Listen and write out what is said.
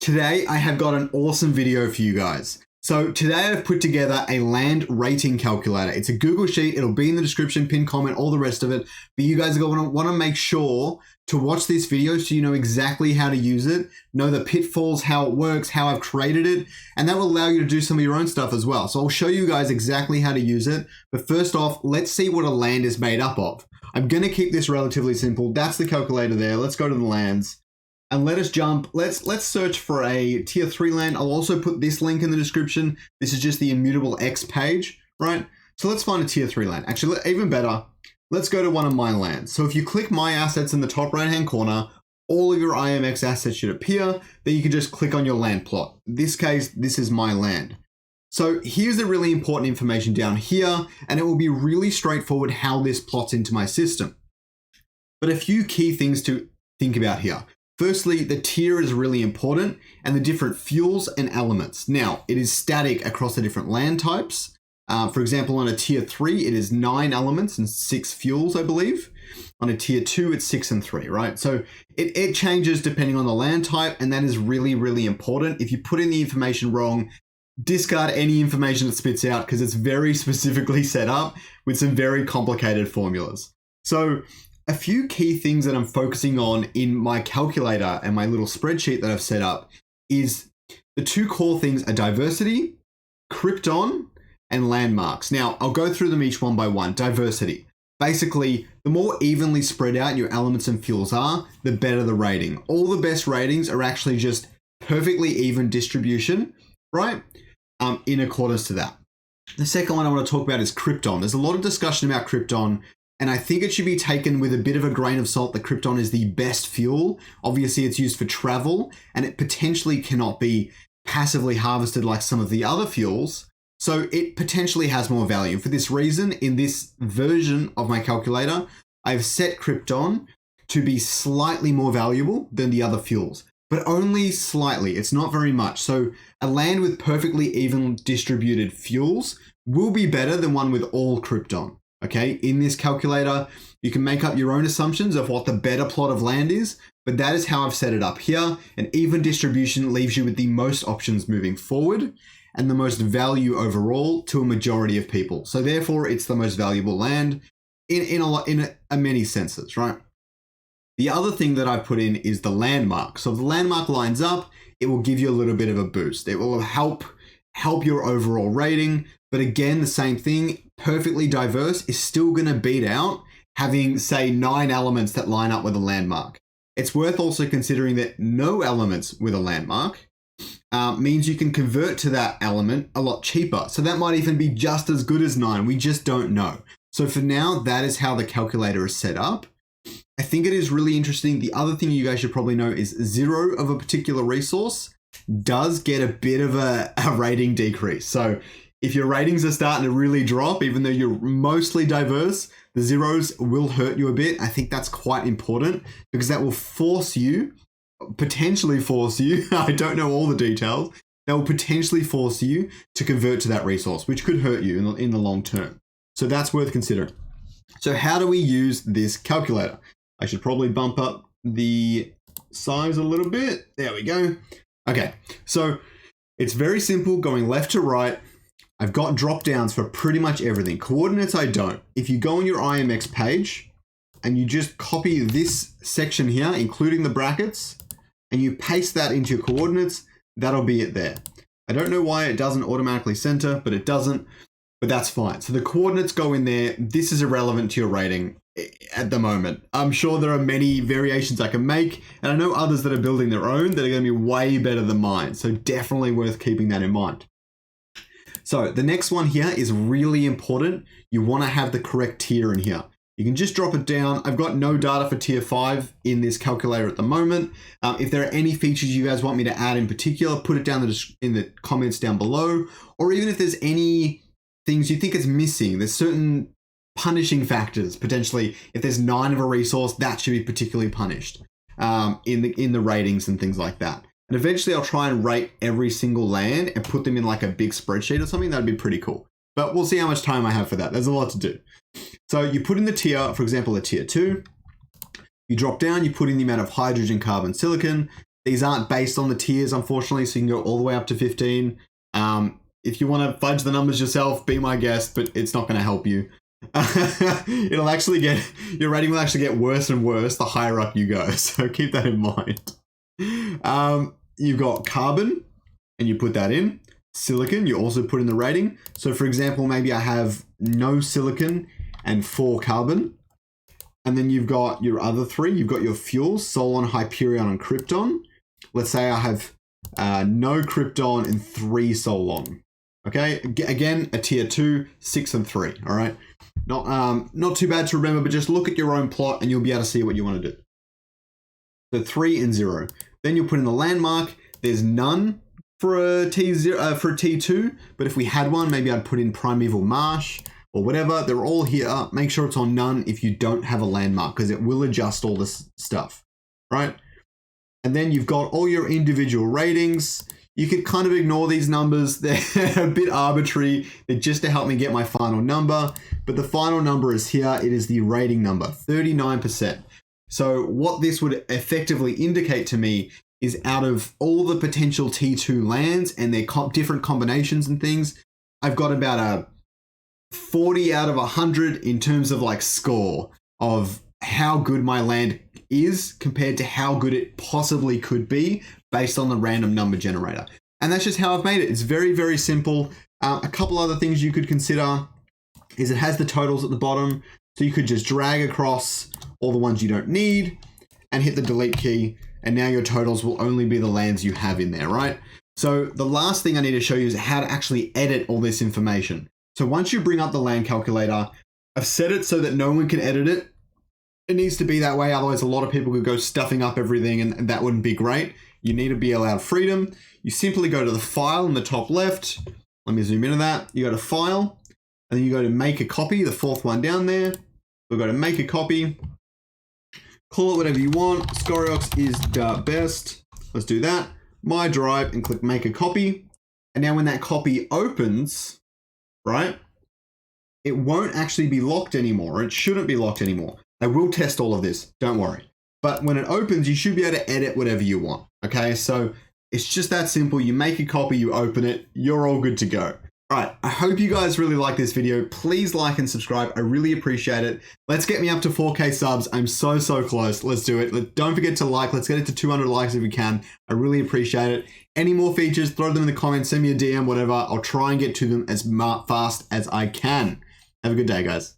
Today, I have got an awesome video for you guys. So today I've put together a land rating calculator. It's a Google Sheet. It'll be in the description, pin comment, all the rest of it. But you guys are going to want to make sure to watch this video so you know exactly how to use it, know the pitfalls, how it works, how I've created it, and that will allow you to do some of your own stuff as well. So I'll show you guys exactly how to use it. But first off, let's see what a land is made up of. I'm going to keep this relatively simple. That's the calculator there. Let's go to the lands. And let us jump, let's search for a tier 3 land. I'll also put this link in the description. This is just the Immutable X page, right? So let's find a tier 3 land. Actually, even better, let's go to one of my lands. So if you click my assets in the top right-hand corner, all of your IMX assets should appear. Then you can just click on your land plot. In this case, this is my land. So here's the really important information down here, and it will be really straightforward how this plots into my system. But a few key things to think about here. Firstly, the tier is really important and the different fuels and elements. Now, it is static across the different land types. For example, on a tier 3, it is 9 elements and 6 fuels, I believe. On a tier 2, it's 6 and 3, right? So it changes depending on the land type, and that is really, really important. If you put in the information wrong, discard any information that spits out because it's very specifically set up with some very complicated formulas. So a few key things that I'm focusing on in my calculator and my little spreadsheet that I've set up is the two core things are diversity, krypton, and landmarks. Now, I'll go through them each one by one. Diversity. Basically, the more evenly spread out your elements and fuels are, the better the rating. All the best ratings are actually just perfectly even distribution, right? In accordance to that. The second one I want to talk about is krypton. There's a lot of discussion about krypton, and I think it should be taken with a bit of a grain of salt that krypton is the best fuel. Obviously, it's used for travel, and it potentially cannot be passively harvested like some of the other fuels. So it potentially has more value. For this reason, in this version of my calculator, I've set krypton to be slightly more valuable than the other fuels, but only slightly. It's not very much. So a land with perfectly even distributed fuels will be better than one with all krypton. Okay, in this calculator, you can make up your own assumptions of what the better plot of land is, but that is how I've set it up here. An even distribution leaves you with the most options moving forward and the most value overall to a majority of people. So therefore, it's the most valuable land in many senses, right? The other thing that I've put in is the landmark. So if the landmark lines up, it will give you a little bit of a boost. It will help your overall rating. But again, the same thing, perfectly diverse is still going to beat out having, say, 9 elements that line up with a landmark. It's worth also considering that no elements with a landmark means you can convert to that element a lot cheaper. So that might even be just as good as 9. We just don't know. So for now, that is how the calculator is set up. I think it is really interesting. The other thing you guys should probably know is 0 of a particular resource does get a bit of a rating decrease. So if your ratings are starting to really drop, even though you're mostly diverse, the zeros will hurt you a bit. I think that's quite important because that will potentially force you, I don't know all the details, that will potentially force you to convert to that resource, which could hurt you in the long term. So that's worth considering. So how do we use this calculator? I should probably bump up the size a little bit. There we go. Okay, so it's very simple going left to right. I've got drop downs for pretty much everything. Coordinates, I don't. If you go on your IMX page and you just copy this section here, including the brackets, and you paste that into your coordinates, that'll be it there. I don't know why it doesn't automatically center, but it doesn't, but that's fine. So the coordinates go in there. This is irrelevant to your rating at the moment. I'm sure there are many variations I can make, and I know others that are building their own that are going to be way better than mine. So definitely worth keeping that in mind. So the next one here is really important. You want to have the correct tier in here. You can just drop it down. I've got no data for tier 5 in this calculator at the moment. If there are any features you guys want me to add in particular, put it down in the comments down below. Or even if there's any things you think is missing, there's certain punishing factors. Potentially, if there's 9 of a resource, that should be particularly punished in the ratings and things like that. And eventually I'll try and rate every single land and put them in like a big spreadsheet or something. That'd be pretty cool. But we'll see how much time I have for that. There's a lot to do. So you put in the tier, for example, a tier 2. You drop down, you put in the amount of hydrogen, carbon, silicon. These aren't based on the tiers, unfortunately, so you can go all the way up to 15. If you want to fudge the numbers yourself, be my guest, but it's not going to help you. Your rating will actually get worse and worse the higher up you go, so keep that in mind. You've got carbon, and you put that in. Silicon, you also put in the rating. So for example, maybe I have no silicon and 4 carbon. And then you've got your other 3. You've got your fuels, Solon, Hyperion, and Krypton. Let's say I have no Krypton and 3 Solon. Okay, again, a tier 2, 6, and 3. All right, not too bad to remember, but just look at your own plot and you'll be able to see what you want to do. So 3 and 0. Then you'll put in the landmark. There's none for a T0 for a T2, but if we had one, maybe I'd put in Primeval Marsh or whatever. They're all here. Make sure it's on none if you don't have a landmark, because it will adjust all this stuff, right? And then you've got all your individual ratings. You could kind of ignore these numbers. They're a bit arbitrary. They're just to help me get my final number. But the final number is here. It is the rating number, 39%. So what this would effectively indicate to me is out of all the potential T2 lands and their different combinations and things, I've got about a 40 out of 100 in terms of like score of how good my land is compared to how good it possibly could be based on the random number generator. And that's just how I've made it. It's very, very simple. A couple other things you could consider is it has the totals at the bottom. So you could just drag across all the ones you don't need and hit the delete key. And now your totals will only be the lands you have in there, right? So the last thing I need to show you is how to actually edit all this information. So once you bring up the land calculator, I've set it so that no one can edit it. It needs to be that way. Otherwise, a lot of people could go stuffing up everything and that wouldn't be great. You need to be allowed freedom. You simply go to the file in the top left. Let me zoom into that. You go to file and then you go to make a copy, the 4th one down there. We'll go to make a copy. Call it whatever you want. Scoriox is the best. Let's do that. My drive and click make a copy. And now when that copy opens, right, it won't actually be locked anymore. It shouldn't be locked anymore. They will test all of this, don't worry. But when it opens, you should be able to edit whatever you want, okay? So it's just that simple. You make a copy, you open it, you're all good to go. All right, I hope you guys really like this video. Please like and subscribe. I really appreciate it. Let's get me up to 4K subs. I'm so close. Let's do it. Don't forget to like. Let's get it to 200 likes if we can. I really appreciate it. Any more features, throw them in the comments, send me a DM, whatever. I'll try and get to them as fast as I can. Have a good day, guys.